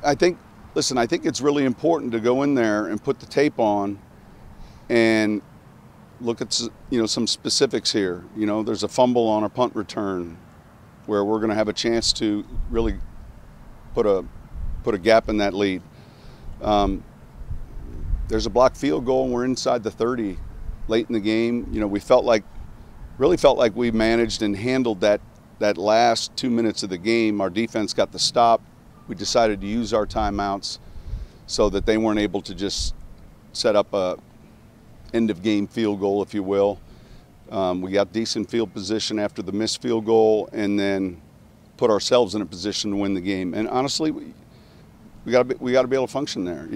I think, listen, I think it's really important to go in there and put the tape on and look at, some specifics here. There's a fumble on a punt return where we're going to have a chance to really put a gap in that lead. There's a blocked field goal and we're inside the 30 late in the game. We really felt like we managed and handled that last 2 minutes of the game. Our defense got the stop. We decided to use our timeouts so that they weren't able to just set up a end of game field goal, if you will. We got decent field position after the missed field goal and then put ourselves in a position to win the game. And honestly, we got to be able to function there.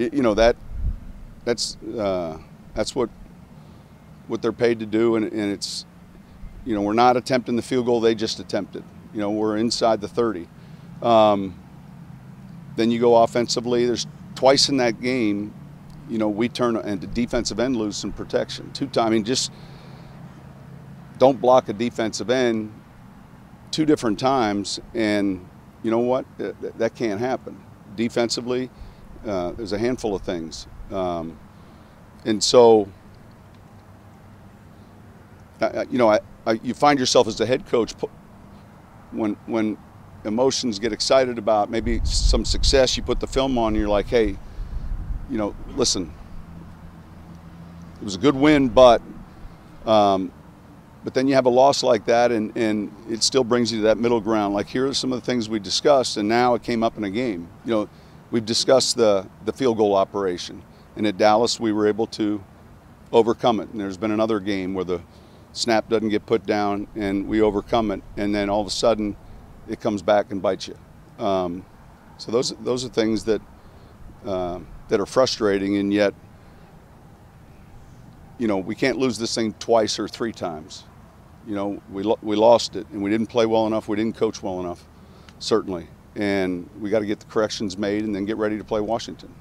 That's what they're paid to do, and it's, we're not attempting the field goal they just attempted. We're inside the 30. Then you go offensively. There's twice in that game, we turn a defensive end loose in protection. 2 times. Just don't block a defensive end 2 different times, and you know what? That can't happen. Defensively, there's a handful of things. And so, you find yourself as a head coach when emotions get excited about maybe some success, you put the film on and you're like, hey, listen, it was a good win, but then you have a loss like that and it still brings you to that middle ground. Like, here are some of the things we discussed, and now it came up in a game. We've discussed the field goal operation, and at Dallas we were able to overcome it. And there's been another game where the snap doesn't get put down and we overcome it, and then all of a sudden it comes back and bites you. So those are things that are frustrating, and yet we can't lose this thing twice or 3 times. We lost it, and we didn't play well enough. We didn't coach well enough, certainly. And we got to get the corrections made and then get ready to play Washington.